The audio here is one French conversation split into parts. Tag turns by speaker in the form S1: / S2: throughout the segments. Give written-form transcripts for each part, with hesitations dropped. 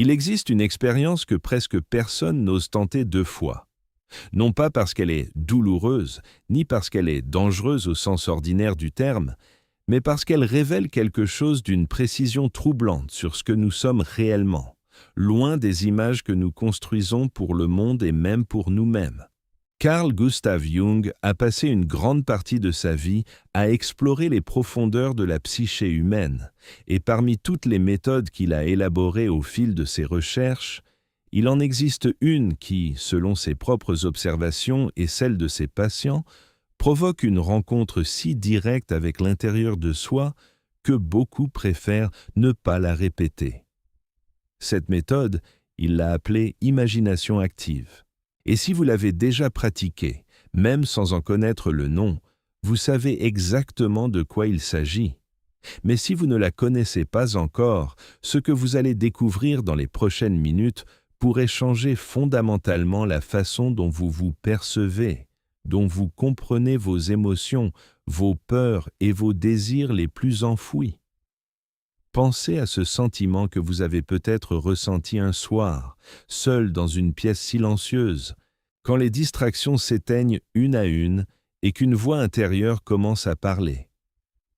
S1: Il existe une expérience que presque personne n'ose tenter 2 fois. Non pas parce qu'elle est douloureuse, ni parce qu'elle est dangereuse au sens ordinaire du terme, mais parce qu'elle révèle quelque chose d'une précision troublante sur ce que nous sommes réellement, loin des images que nous construisons pour le monde et même pour nous-mêmes. Carl Gustav Jung a passé une grande partie de sa vie à explorer les profondeurs de la psyché humaine, et parmi toutes les méthodes qu'il a élaborées au fil de ses recherches, il en existe une qui, selon ses propres observations et celles de ses patients, provoque une rencontre si directe avec l'intérieur de soi que beaucoup préfèrent ne pas la répéter. Cette méthode, il l'a appelée imagination active. Et si vous l'avez déjà pratiquée, même sans en connaître le nom, vous savez exactement de quoi il s'agit. Mais si vous ne la connaissez pas encore, ce que vous allez découvrir dans les prochaines minutes pourrait changer fondamentalement la façon dont vous vous percevez, dont vous comprenez vos émotions, vos peurs et vos désirs les plus enfouis. Pensez à ce sentiment que vous avez peut-être ressenti un soir, seul dans une pièce silencieuse, quand les distractions s'éteignent une à une et qu'une voix intérieure commence à parler.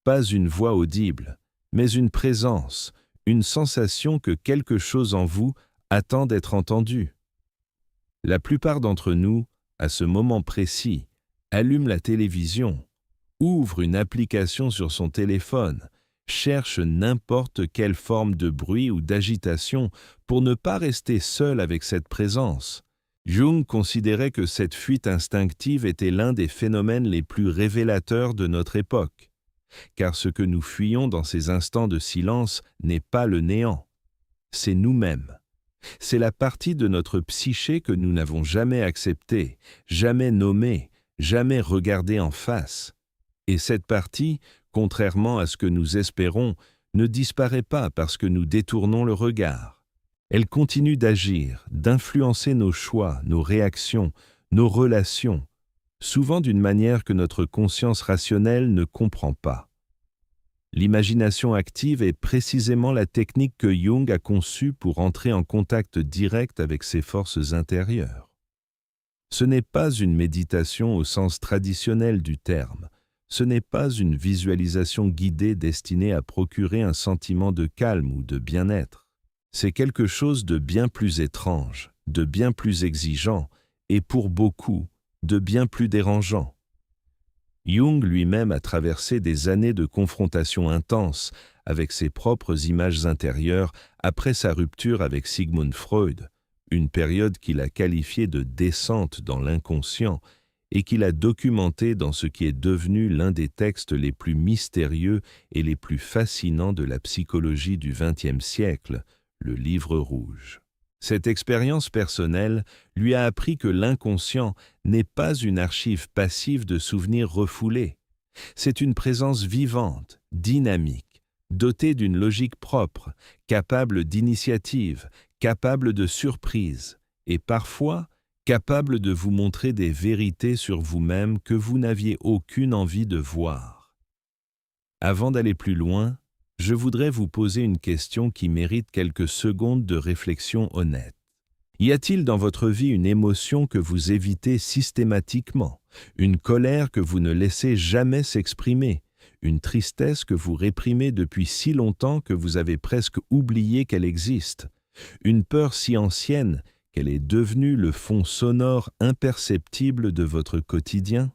S1: Pas une voix audible, mais une présence, une sensation que quelque chose en vous attend d'être entendu. La plupart d'entre nous, à ce moment précis, allument la télévision, ouvrent une application sur son téléphone, cherche n'importe quelle forme de bruit ou d'agitation pour ne pas rester seul avec cette présence. Jung considérait que cette fuite instinctive était l'un des phénomènes les plus révélateurs de notre époque, car ce que nous fuyons dans ces instants de silence n'est pas le néant, c'est nous-mêmes. C'est la partie de notre psyché que nous n'avons jamais acceptée, jamais nommée, jamais regardée en face. Et cette partie, contrairement à ce que nous espérons, ne disparaît pas parce que nous détournons le regard. Elle continue d'agir, d'influencer nos choix, nos réactions, nos relations, souvent d'une manière que notre conscience rationnelle ne comprend pas. L'imagination active est précisément la technique que Jung a conçue pour entrer en contact direct avec ses forces intérieures. Ce n'est pas une méditation au sens traditionnel du terme. Ce n'est pas une visualisation guidée destinée à procurer un sentiment de calme ou de bien-être. C'est quelque chose de bien plus étrange, de bien plus exigeant et pour beaucoup, de bien plus dérangeant. Jung lui-même a traversé des années de confrontation intense avec ses propres images intérieures après sa rupture avec Sigmund Freud, une période qu'il a qualifiée de descente dans l'inconscient et qu'il a documentée dans ce qui est devenu l'un des textes les plus mystérieux et les plus fascinants de la psychologie du XXe siècle, le Livre rouge. Cette expérience personnelle lui a appris que l'inconscient n'est pas une archive passive de souvenirs refoulés. C'est une présence vivante, dynamique, dotée d'une logique propre, capable d'initiative, capable de surprise, et parfois capable de vous montrer des vérités sur vous-même que vous n'aviez aucune envie de voir. Avant d'aller plus loin, je voudrais vous poser une question qui mérite quelques secondes de réflexion honnête. Y a-t-il dans votre vie une émotion que vous évitez systématiquement, une colère que vous ne laissez jamais s'exprimer, une tristesse que vous réprimez depuis si longtemps que vous avez presque oublié qu'elle existe, une peur si ancienne qu'elle est devenue le fond sonore imperceptible de votre quotidien?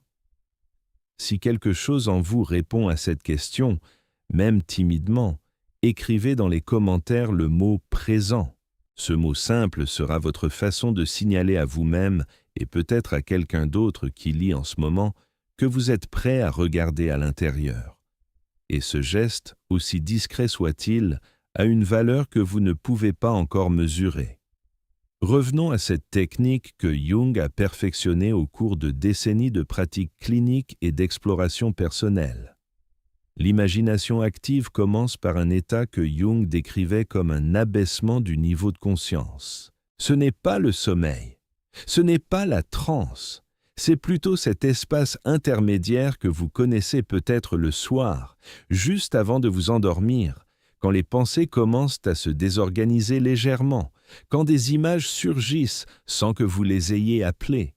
S1: Si quelque chose en vous répond à cette question, même timidement, écrivez dans les commentaires le mot « présent ». Ce mot simple sera votre façon de signaler à vous-même et peut-être à quelqu'un d'autre qui lit en ce moment que vous êtes prêt à regarder à l'intérieur. Et ce geste, aussi discret soit-il, a une valeur que vous ne pouvez pas encore mesurer. Revenons à cette technique que Jung a perfectionnée au cours de décennies de pratiques cliniques et d'exploration personnelle. L'imagination active commence par un état que Jung décrivait comme un abaissement du niveau de conscience. Ce n'est pas le sommeil, ce n'est pas la transe, c'est plutôt cet espace intermédiaire que vous connaissez peut-être le soir, juste avant de vous endormir, quand les pensées commencent à se désorganiser légèrement, quand des images surgissent sans que vous les ayez appelées,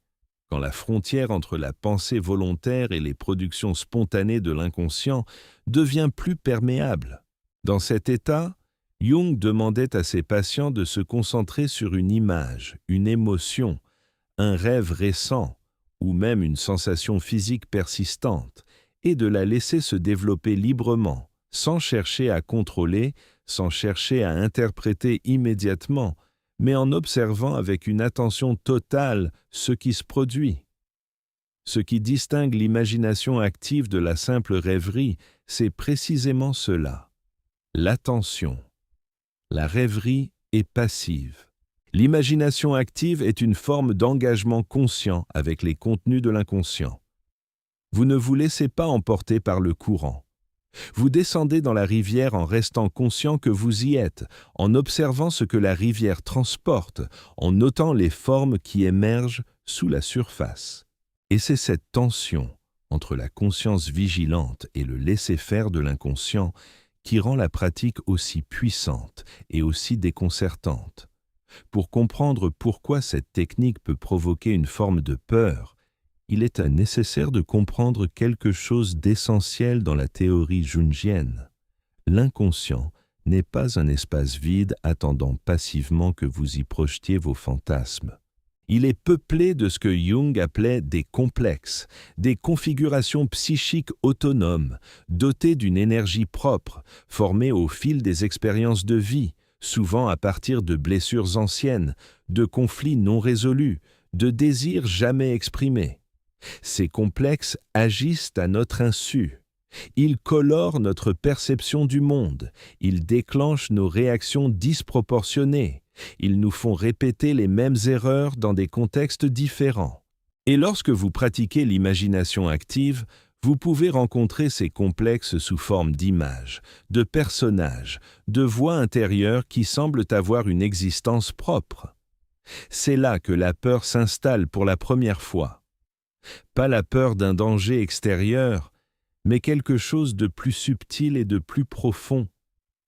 S1: quand la frontière entre la pensée volontaire et les productions spontanées de l'inconscient devient plus perméable. Dans cet état, Jung demandait à ses patients de se concentrer sur une image, une émotion, un rêve récent ou même une sensation physique persistante, et de la laisser se développer librement, sans chercher à contrôler, sans chercher à interpréter immédiatement, mais en observant avec une attention totale ce qui se produit. Ce qui distingue l'imagination active de la simple rêverie, c'est précisément cela, l'attention. La rêverie est passive. L'imagination active est une forme d'engagement conscient avec les contenus de l'inconscient. Vous ne vous laissez pas emporter par le courant. Vous descendez dans la rivière en restant conscient que vous y êtes, en observant ce que la rivière transporte, en notant les formes qui émergent sous la surface. Et c'est cette tension entre la conscience vigilante et le laisser-faire de l'inconscient qui rend la pratique aussi puissante et aussi déconcertante. Pour comprendre pourquoi cette technique peut provoquer une forme de peur, il est nécessaire de comprendre quelque chose d'essentiel dans la théorie jungienne. L'inconscient n'est pas un espace vide attendant passivement que vous y projetiez vos fantasmes. Il est peuplé de ce que Jung appelait des complexes, des configurations psychiques autonomes, dotées d'une énergie propre, formées au fil des expériences de vie, souvent à partir de blessures anciennes, de conflits non résolus, de désirs jamais exprimés. Ces complexes agissent à notre insu. Ils colorent notre perception du monde, ils déclenchent nos réactions disproportionnées, ils nous font répéter les mêmes erreurs dans des contextes différents. Et lorsque vous pratiquez l'imagination active, vous pouvez rencontrer ces complexes sous forme d'images, de personnages, de voix intérieures qui semblent avoir une existence propre. C'est là que la peur s'installe pour la première fois. Pas la peur d'un danger extérieur, mais quelque chose de plus subtil et de plus profond,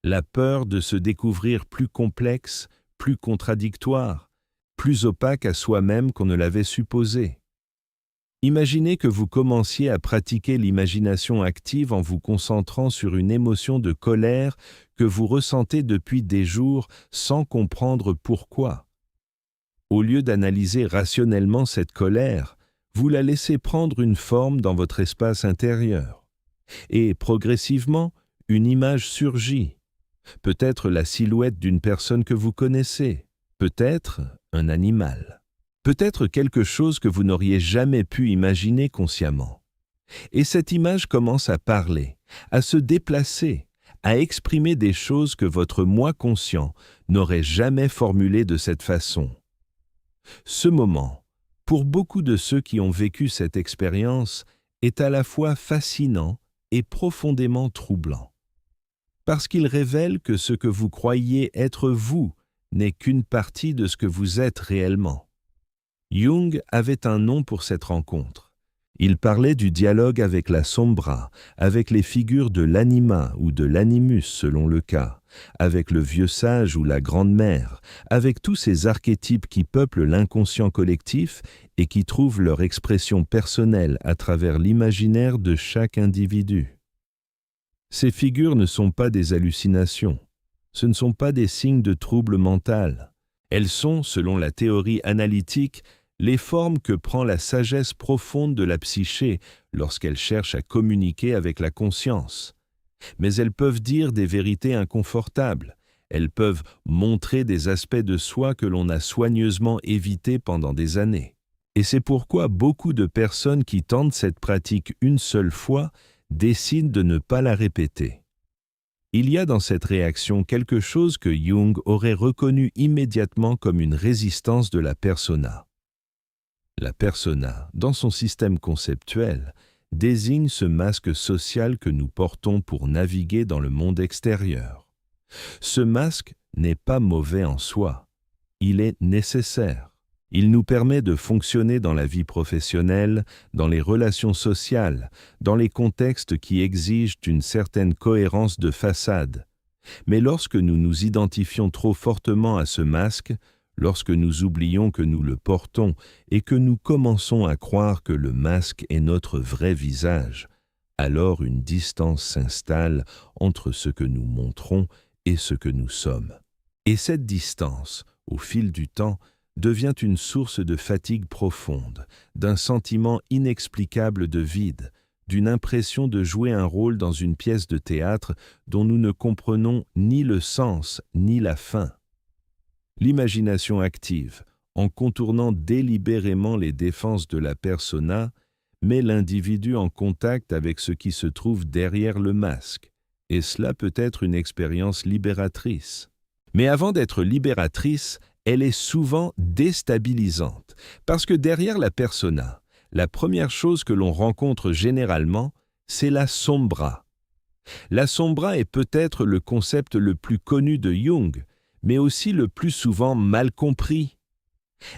S1: la peur de se découvrir plus complexe, plus contradictoire, plus opaque à soi-même qu'on ne l'avait supposé. Imaginez que vous commenciez à pratiquer l'imagination active en vous concentrant sur une émotion de colère que vous ressentez depuis des jours sans comprendre pourquoi. Au lieu d'analyser rationnellement cette colère, vous la laissez prendre une forme dans votre espace intérieur. Et progressivement, une image surgit. Peut-être la silhouette d'une personne que vous connaissez, peut-être un animal, peut-être quelque chose que vous n'auriez jamais pu imaginer consciemment. Et cette image commence à parler, à se déplacer, à exprimer des choses que votre moi conscient n'aurait jamais formulées de cette façon. Ce moment, pour beaucoup de ceux qui ont vécu cette expérience, est à la fois fascinant et profondément troublant. Parce qu'il révèle que ce que vous croyez être vous n'est qu'une partie de ce que vous êtes réellement. Jung avait un nom pour cette rencontre. Il parlait du dialogue avec la sombra, avec les figures de l'anima ou de l'animus selon le cas, avec le vieux sage ou la grande-mère, avec tous ces archétypes qui peuplent l'inconscient collectif et qui trouvent leur expression personnelle à travers l'imaginaire de chaque individu. Ces figures ne sont pas des hallucinations, ce ne sont pas des signes de trouble mental. Elles sont, selon la théorie analytique, les formes que prend la sagesse profonde de la psyché lorsqu'elle cherche à communiquer avec la conscience. Mais elles peuvent dire des vérités inconfortables, elles peuvent montrer des aspects de soi que l'on a soigneusement évités pendant des années. Et c'est pourquoi beaucoup de personnes qui tentent cette pratique une seule fois décident de ne pas la répéter. Il y a dans cette réaction quelque chose que Jung aurait reconnu immédiatement comme une résistance de la persona. La persona, dans son système conceptuel, désigne ce masque social que nous portons pour naviguer dans le monde extérieur. Ce masque n'est pas mauvais en soi, il est nécessaire. Il nous permet de fonctionner dans la vie professionnelle, dans les relations sociales, dans les contextes qui exigent une certaine cohérence de façade. Mais lorsque nous nous identifions trop fortement à ce masque, lorsque nous oublions que nous le portons et que nous commençons à croire que le masque est notre vrai visage, alors une distance s'installe entre ce que nous montrons et ce que nous sommes. Et cette distance, au fil du temps, devient une source de fatigue profonde, d'un sentiment inexplicable de vide, d'une impression de jouer un rôle dans une pièce de théâtre dont nous ne comprenons ni le sens ni la fin. L'imagination active, en contournant délibérément les défenses de la persona, met l'individu en contact avec ce qui se trouve derrière le masque, et cela peut être une expérience libératrice. Mais avant d'être libératrice, elle est souvent déstabilisante, parce que derrière la persona, la première chose que l'on rencontre généralement, c'est la sombra. La sombra est peut-être le concept le plus connu de Jung, mais aussi le plus souvent mal compris.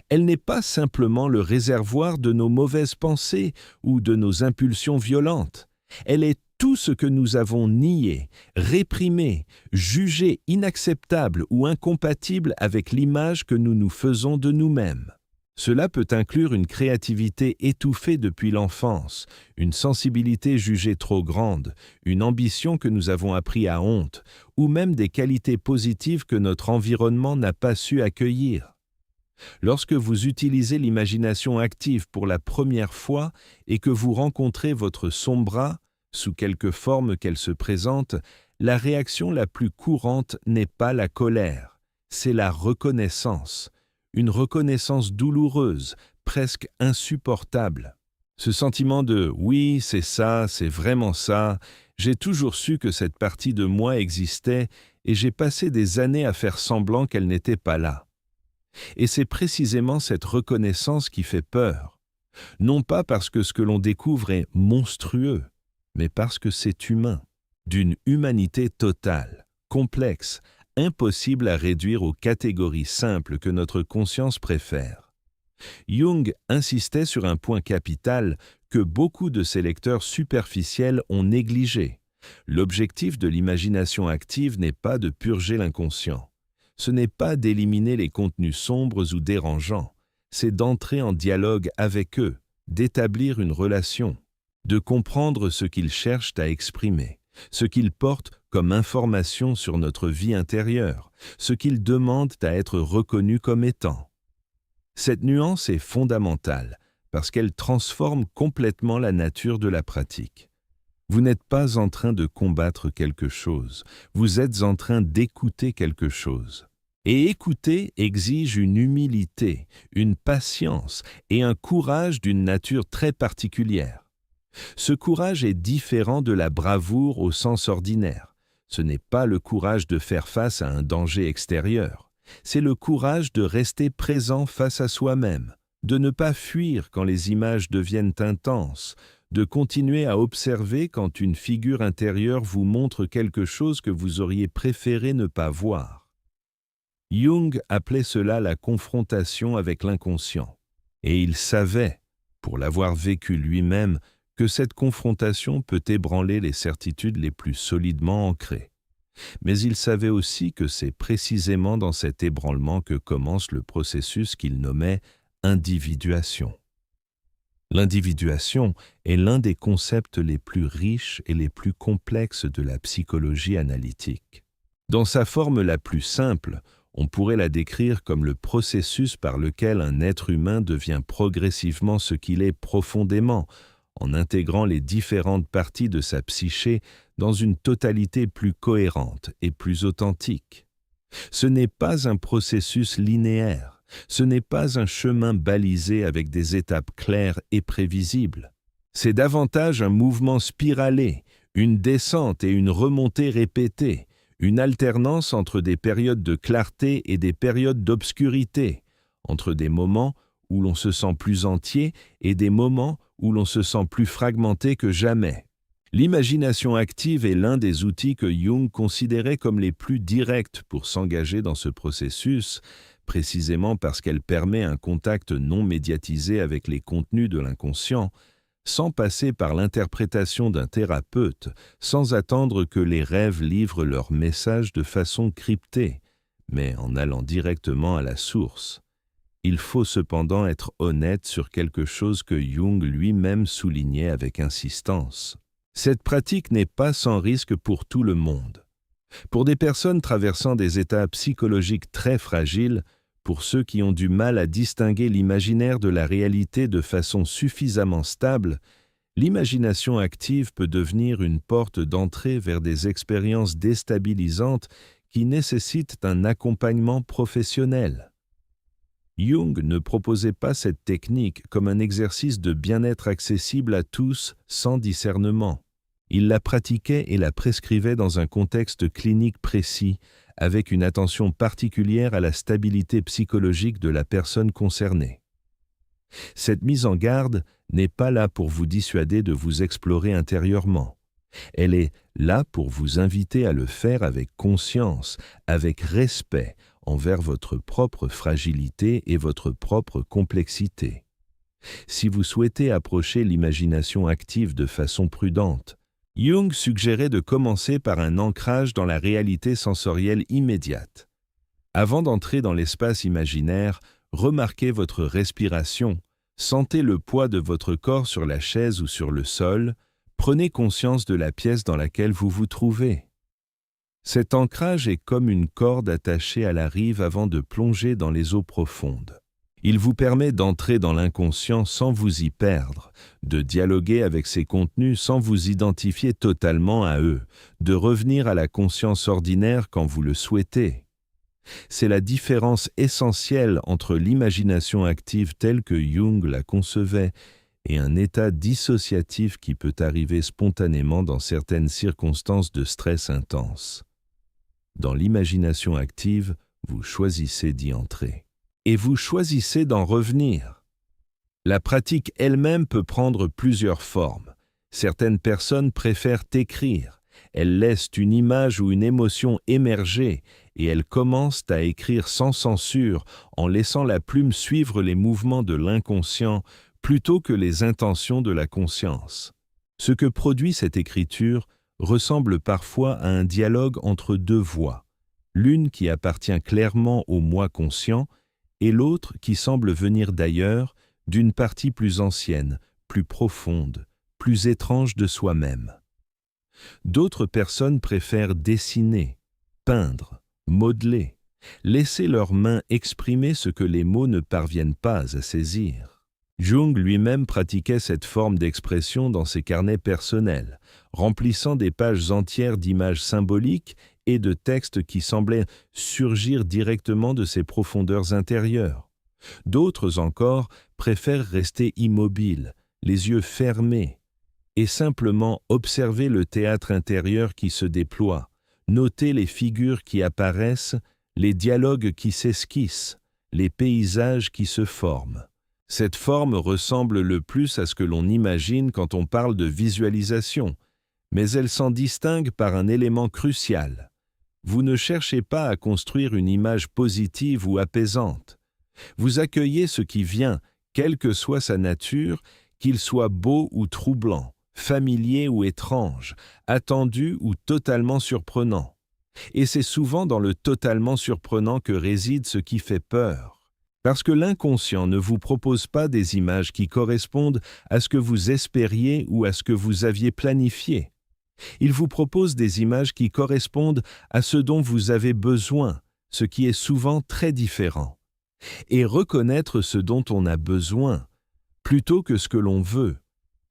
S1: Elle n'est pas simplement le réservoir de nos mauvaises pensées ou de nos impulsions violentes. Elle est tout ce que nous avons nié, réprimé, jugé inacceptable ou incompatible avec l'image que nous nous faisons de nous-mêmes. Cela peut inclure une créativité étouffée depuis l'enfance, une sensibilité jugée trop grande, une ambition que nous avons appris à honte, ou même des qualités positives que notre environnement n'a pas su accueillir. Lorsque vous utilisez l'imagination active pour la première fois et que vous rencontrez votre sombra, sous quelque forme qu'elle se présente, la réaction la plus courante n'est pas la colère, c'est la reconnaissance. Une reconnaissance douloureuse, presque insupportable. Ce sentiment de « oui, c'est ça, c'est vraiment ça, j'ai toujours su que cette partie de moi existait et j'ai passé des années à faire semblant qu'elle n'était pas là. » Et c'est précisément cette reconnaissance qui fait peur. Non pas parce que ce que l'on découvre est monstrueux, mais parce que c'est humain, d'une humanité totale, complexe, impossible à réduire aux catégories simples que notre conscience préfère. Jung insistait sur un point capital que beaucoup de ses lecteurs superficiels ont négligé. L'objectif de l'imagination active n'est pas de purger l'inconscient. Ce n'est pas d'éliminer les contenus sombres ou dérangeants, c'est d'entrer en dialogue avec eux, d'établir une relation, de comprendre ce qu'ils cherchent à exprimer, ce qu'ils portent comme information sur notre vie intérieure, ce qu'ils demandent à être reconnus comme étant. Cette nuance est fondamentale parce qu'elle transforme complètement la nature de la pratique. Vous n'êtes pas en train de combattre quelque chose, vous êtes en train d'écouter quelque chose. Et écouter exige une humilité, une patience et un courage d'une nature très particulière. Ce courage est différent de la bravoure au sens ordinaire. Ce n'est pas le courage de faire face à un danger extérieur. C'est le courage de rester présent face à soi-même, de ne pas fuir quand les images deviennent intenses, de continuer à observer quand une figure intérieure vous montre quelque chose que vous auriez préféré ne pas voir. Jung appelait cela la confrontation avec l'inconscient. Et il savait, pour l'avoir vécu lui-même, que cette confrontation peut ébranler les certitudes les plus solidement ancrées. Mais il savait aussi que c'est précisément dans cet ébranlement que commence le processus qu'il nommait individuation. L'individuation est l'un des concepts les plus riches et les plus complexes de la psychologie analytique. Dans sa forme la plus simple, on pourrait la décrire comme le processus par lequel un être humain devient progressivement ce qu'il est profondément, en intégrant les différentes parties de sa psyché dans une totalité plus cohérente et plus authentique. Ce n'est pas un processus linéaire, ce n'est pas un chemin balisé avec des étapes claires et prévisibles. C'est davantage un mouvement spiralé, une descente et une remontée répétée, une alternance entre des périodes de clarté et des périodes d'obscurité, entre des moments où l'on se sent plus entier et des moments où l'on se sent plus fragmenté que jamais. L'imagination active est l'un des outils que Jung considérait comme les plus directs pour s'engager dans ce processus, précisément parce qu'elle permet un contact non médiatisé avec les contenus de l'inconscient, sans passer par l'interprétation d'un thérapeute, sans attendre que les rêves livrent leur message de façon cryptée, mais en allant directement à la source. Il faut cependant être honnête sur quelque chose que Jung lui-même soulignait avec insistance. Cette pratique n'est pas sans risque pour tout le monde. Pour des personnes traversant des états psychologiques très fragiles, pour ceux qui ont du mal à distinguer l'imaginaire de la réalité de façon suffisamment stable, l'imagination active peut devenir une porte d'entrée vers des expériences déstabilisantes qui nécessitent un accompagnement professionnel. Jung ne proposait pas cette technique comme un exercice de bien-être accessible à tous sans discernement. Il la pratiquait et la prescrivait dans un contexte clinique précis, avec une attention particulière à la stabilité psychologique de la personne concernée. Cette mise en garde n'est pas là pour vous dissuader de vous explorer intérieurement. Elle est là pour vous inviter à le faire avec conscience, avec respect envers votre propre fragilité et votre propre complexité. Si vous souhaitez approcher l'imagination active de façon prudente, Jung suggérait de commencer par un ancrage dans la réalité sensorielle immédiate. Avant d'entrer dans l'espace imaginaire, remarquez votre respiration, sentez le poids de votre corps sur la chaise ou sur le sol, prenez conscience de la pièce dans laquelle vous vous trouvez. Cet ancrage est comme une corde attachée à la rive avant de plonger dans les eaux profondes. Il vous permet d'entrer dans l'inconscient sans vous y perdre, de dialoguer avec ces contenus sans vous identifier totalement à eux, de revenir à la conscience ordinaire quand vous le souhaitez. C'est la différence essentielle entre l'imagination active telle que Jung la concevait et un état dissociatif qui peut arriver spontanément dans certaines circonstances de stress intense. Dans l'imagination active, vous choisissez d'y entrer. Et vous choisissez d'en revenir. La pratique elle-même peut prendre plusieurs formes. Certaines personnes préfèrent écrire. Elles laissent une image ou une émotion émerger et elles commencent à écrire sans censure en laissant la plume suivre les mouvements de l'inconscient plutôt que les intentions de la conscience. Ce que produit cette écriture ressemble parfois à un dialogue entre deux voix, l'une qui appartient clairement au moi conscient et l'autre qui semble venir d'ailleurs, d'une partie plus ancienne, plus profonde, plus étrange de soi-même. D'autres personnes préfèrent dessiner, peindre, modeler, laisser leurs mains exprimer ce que les mots ne parviennent pas à saisir. Jung lui-même pratiquait cette forme d'expression dans ses carnets personnels, remplissant des pages entières d'images symboliques et de textes qui semblaient surgir directement de ses profondeurs intérieures. D'autres encore préfèrent rester immobiles, les yeux fermés, et simplement observer le théâtre intérieur qui se déploie, noter les figures qui apparaissent, les dialogues qui s'esquissent, les paysages qui se forment. Cette forme ressemble le plus à ce que l'on imagine quand on parle de visualisation, mais elle s'en distingue par un élément crucial. Vous ne cherchez pas à construire une image positive ou apaisante. Vous accueillez ce qui vient, quelle que soit sa nature, qu'il soit beau ou troublant, familier ou étrange, attendu ou totalement surprenant. Et c'est souvent dans le totalement surprenant que réside ce qui fait peur. Parce que l'inconscient ne vous propose pas des images qui correspondent à ce que vous espériez ou à ce que vous aviez planifié. Il vous propose des images qui correspondent à ce dont vous avez besoin, ce qui est souvent très différent. Et reconnaître ce dont on a besoin, plutôt que ce que l'on veut,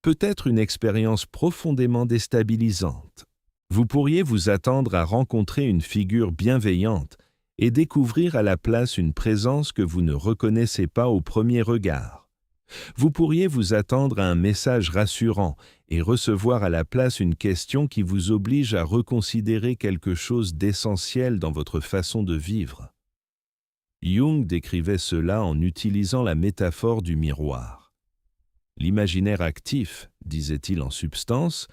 S1: peut être une expérience profondément déstabilisante. Vous pourriez vous attendre à rencontrer une figure bienveillante et découvrir à la place une présence que vous ne reconnaissez pas au premier regard. Vous pourriez vous attendre à un message rassurant et recevoir à la place une question qui vous oblige à reconsidérer quelque chose d'essentiel dans votre façon de vivre. Jung décrivait cela en utilisant la métaphore du miroir. L'imaginaire actif, disait-il en substance,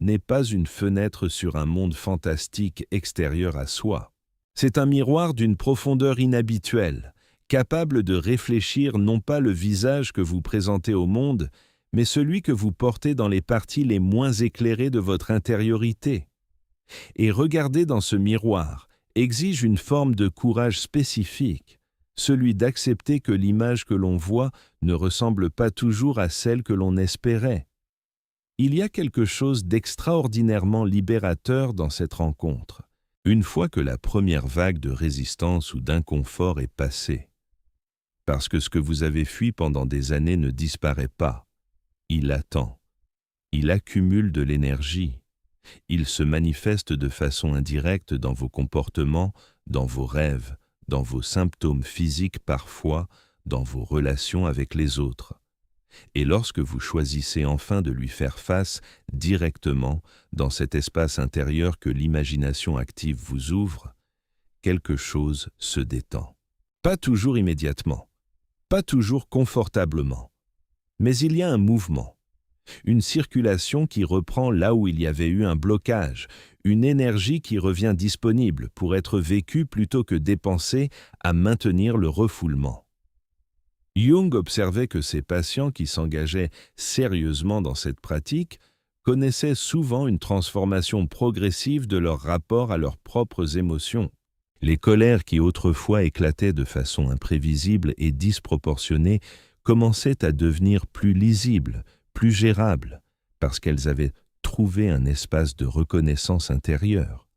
S1: n'est pas une fenêtre sur un monde fantastique extérieur à soi. C'est un miroir d'une profondeur inhabituelle, capable de réfléchir non pas le visage que vous présentez au monde, mais celui que vous portez dans les parties les moins éclairées de votre intériorité. Et regarder dans ce miroir exige une forme de courage spécifique, celui d'accepter que l'image que l'on voit ne ressemble pas toujours à celle que l'on espérait. Il y a quelque chose d'extraordinairement libérateur dans cette rencontre, une fois que la première vague de résistance ou d'inconfort est passée. Parce que ce que vous avez fui pendant des années ne disparaît pas. Il attend. Il accumule de l'énergie. Il se manifeste de façon indirecte dans vos comportements, dans vos rêves, dans vos symptômes physiques parfois, dans vos relations avec les autres. Et lorsque vous choisissez enfin de lui faire face directement dans cet espace intérieur que l'imagination active vous ouvre, quelque chose se détend. Pas toujours immédiatement, pas toujours confortablement, mais il y a un mouvement, une circulation qui reprend là où il y avait eu un blocage, une énergie qui revient disponible pour être vécue plutôt que dépensée à maintenir le refoulement. Jung observait que ces patients qui s'engageaient sérieusement dans cette pratique connaissaient souvent une transformation progressive de leur rapport à leurs propres émotions. Les colères qui autrefois éclataient de façon imprévisible et disproportionnée commençaient à devenir plus lisibles, plus gérables, parce qu'elles avaient trouvé un espace de reconnaissance intérieure.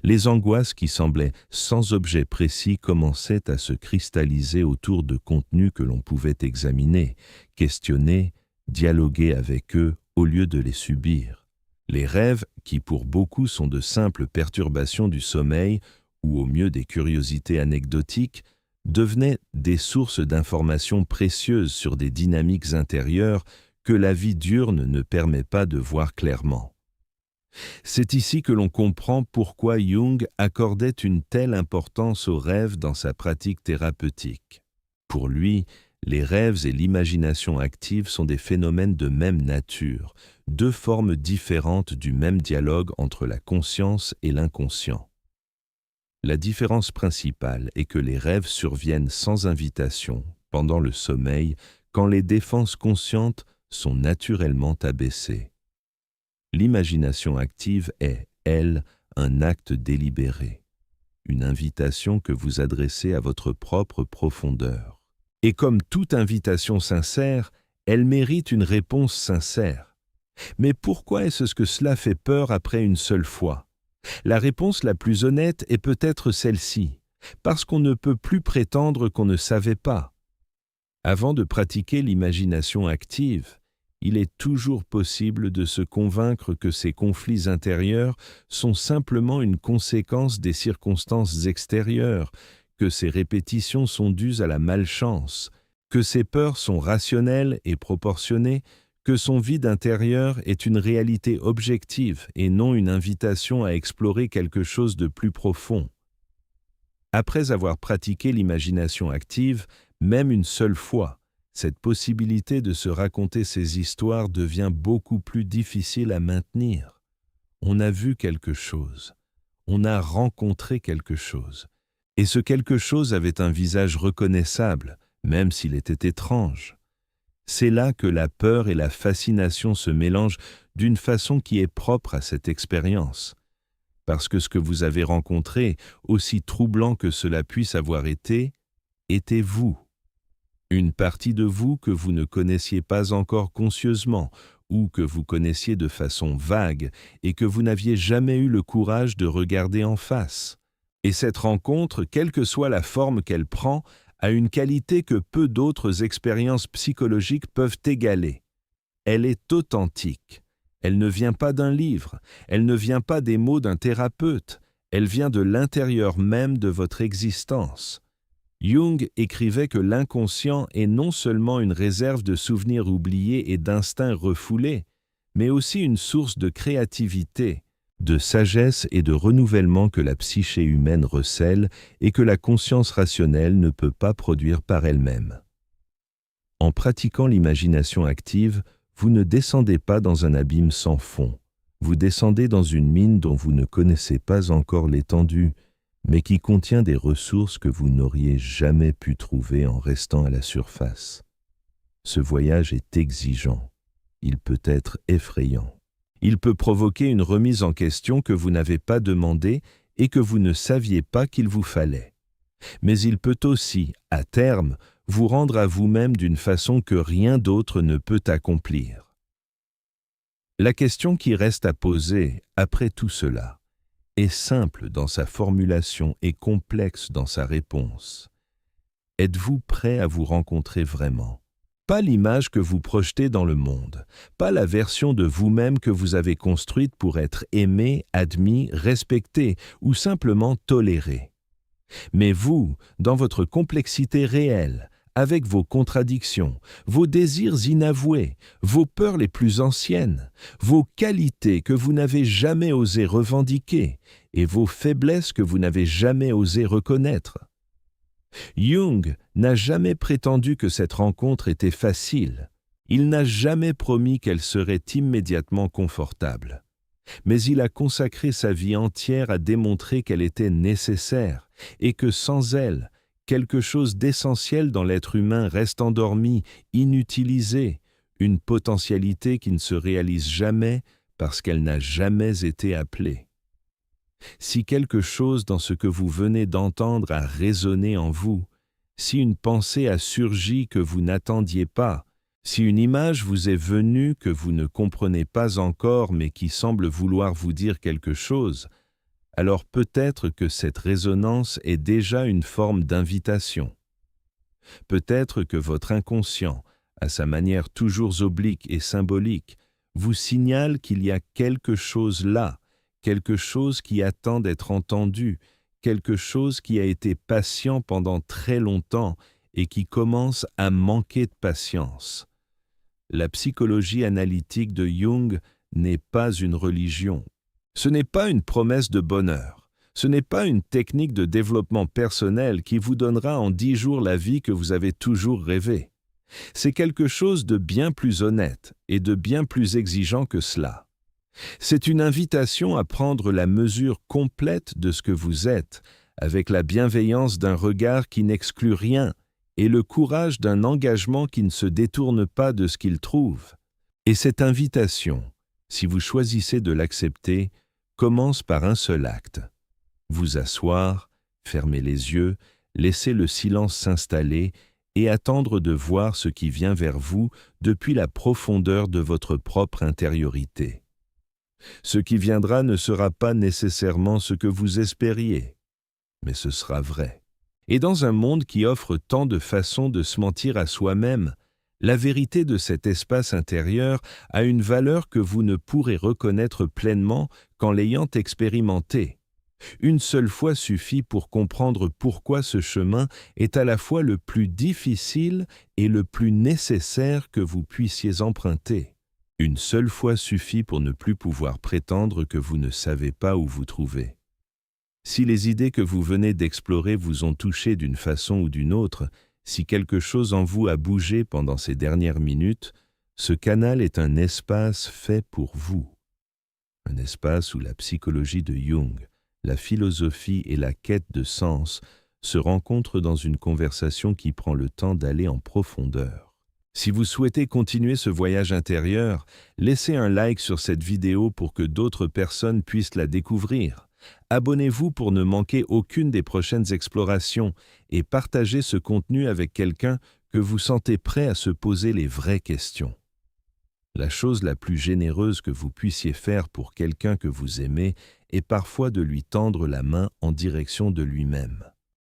S1: Les angoisses qui semblaient sans objet précis commençaient à se cristalliser autour de contenus que l'on pouvait examiner, questionner, dialoguer avec eux au lieu de les subir. Les rêves, qui pour beaucoup sont de simples perturbations du sommeil ou au mieux des curiosités anecdotiques, devenaient des sources d'informations précieuses sur des dynamiques intérieures que la vie diurne ne permet pas de voir clairement. C'est ici que l'on comprend pourquoi Jung accordait une telle importance aux rêves dans sa pratique thérapeutique. Pour lui, les rêves et l'imagination active sont des phénomènes de même nature, deux formes différentes du même dialogue entre la conscience et l'inconscient. La différence principale est que les rêves surviennent sans invitation, pendant le sommeil, quand les défenses conscientes sont naturellement abaissées. L'imagination active est, elle, un acte délibéré, une invitation que vous adressez à votre propre profondeur. Et comme toute invitation sincère, elle mérite une réponse sincère. Mais pourquoi est-ce que cela fait peur après une seule fois ? La réponse la plus honnête est peut-être celle-ci, parce qu'on ne peut plus prétendre qu'on ne savait pas. Avant de pratiquer l'imagination active, il est toujours possible de se convaincre que ces conflits intérieurs sont simplement une conséquence des circonstances extérieures, que ces répétitions sont dues à la malchance, que ces peurs sont rationnelles et proportionnées, que son vide intérieur est une réalité objective et non une invitation à explorer quelque chose de plus profond. Après avoir pratiqué l'imagination active, même une seule fois, cette possibilité de se raconter ces histoires devient beaucoup plus difficile à maintenir. On a vu quelque chose, on a rencontré quelque chose, et ce quelque chose avait un visage reconnaissable, même s'il était étrange. C'est là que la peur et la fascination se mélangent d'une façon qui est propre à cette expérience. Parce que ce que vous avez rencontré, aussi troublant que cela puisse avoir été, était vous. Une partie de vous que vous ne connaissiez pas encore conscieusement ou que vous connaissiez de façon vague et que vous n'aviez jamais eu le courage de regarder en face. Et cette rencontre, quelle que soit la forme qu'elle prend, a une qualité que peu d'autres expériences psychologiques peuvent égaler. Elle est authentique. Elle ne vient pas d'un livre, elle ne vient pas des mots d'un thérapeute, elle vient de l'intérieur même de votre existence. Jung écrivait que l'inconscient est non seulement une réserve de souvenirs oubliés et d'instincts refoulés, mais aussi une source de créativité, de sagesse et de renouvellement que la psyché humaine recèle et que la conscience rationnelle ne peut pas produire par elle-même. En pratiquant l'imagination active, vous ne descendez pas dans un abîme sans fond, vous descendez dans une mine dont vous ne connaissez pas encore l'étendue, mais qui contient des ressources que vous n'auriez jamais pu trouver en restant à la surface. Ce voyage est exigeant, Il peut être effrayant. Il peut provoquer une remise en question que vous n'avez pas demandée et que vous ne saviez pas qu'il vous fallait. Mais il peut aussi, à terme, vous rendre à vous-même d'une façon que rien d'autre ne peut accomplir. La question qui reste à poser, après tout cela, est simple dans sa formulation et complexe dans sa réponse. Êtes-vous prêt à vous rencontrer vraiment ? Pas l'image que vous projetez dans le monde, pas la version de vous-même que vous avez construite pour être aimé, admis, respecté ou simplement toléré. Mais vous, dans votre complexité réelle, avec vos contradictions, vos désirs inavoués, vos peurs les plus anciennes, vos qualités que vous n'avez jamais osé revendiquer et vos faiblesses que vous n'avez jamais osé reconnaître. Jung n'a jamais prétendu que cette rencontre était facile. Il n'a jamais promis qu'elle serait immédiatement confortable. Mais il a consacré sa vie entière à démontrer qu'elle était nécessaire et que sans elle, quelque chose d'essentiel dans l'être humain reste endormi, inutilisé, une potentialité qui ne se réalise jamais parce qu'elle n'a jamais été appelée. Si quelque chose dans ce que vous venez d'entendre a résonné en vous, si une pensée a surgi que vous n'attendiez pas, si une image vous est venue que vous ne comprenez pas encore mais qui semble vouloir vous dire quelque chose, alors peut-être que cette résonance est déjà une forme d'invitation. Peut-être que votre inconscient, à sa manière toujours oblique et symbolique, vous signale qu'il y a quelque chose là, quelque chose qui attend d'être entendu, quelque chose qui a été patient pendant très longtemps et qui commence à manquer de patience. La psychologie analytique de Jung n'est pas une religion. Ce n'est pas une promesse de bonheur. Ce n'est pas une technique de développement personnel qui vous donnera en 10 jours la vie que vous avez toujours rêvé. C'est quelque chose de bien plus honnête et de bien plus exigeant que cela. C'est une invitation à prendre la mesure complète de ce que vous êtes, avec la bienveillance d'un regard qui n'exclut rien et le courage d'un engagement qui ne se détourne pas de ce qu'il trouve. Et cette invitation, si vous choisissez de l'accepter, commence par un seul acte. Vous asseoir, fermer les yeux, laisser le silence s'installer et attendre de voir ce qui vient vers vous depuis la profondeur de votre propre intériorité. Ce qui viendra ne sera pas nécessairement ce que vous espériez, mais ce sera vrai. Et dans un monde qui offre tant de façons de se mentir à soi-même, la vérité de cet espace intérieur a une valeur que vous ne pourrez reconnaître pleinement qu'en l'ayant expérimenté. Une seule fois suffit pour comprendre pourquoi ce chemin est à la fois le plus difficile et le plus nécessaire que vous puissiez emprunter. Une seule fois suffit pour ne plus pouvoir prétendre que vous ne savez pas où vous trouvez. Si les idées que vous venez d'explorer vous ont touché d'une façon ou d'une autre, si quelque chose en vous a bougé pendant ces dernières minutes, ce canal est un espace fait pour vous. Un espace où la psychologie de Jung, la philosophie et la quête de sens se rencontrent dans une conversation qui prend le temps d'aller en profondeur. Si vous souhaitez continuer ce voyage intérieur, laissez un like sur cette vidéo pour que d'autres personnes puissent la découvrir. Abonnez-vous pour ne manquer aucune des prochaines explorations et partagez ce contenu avec quelqu'un que vous sentez prêt à se poser les vraies questions. La chose la plus généreuse que vous puissiez faire pour quelqu'un que vous aimez est parfois de lui tendre la main en direction de lui-même.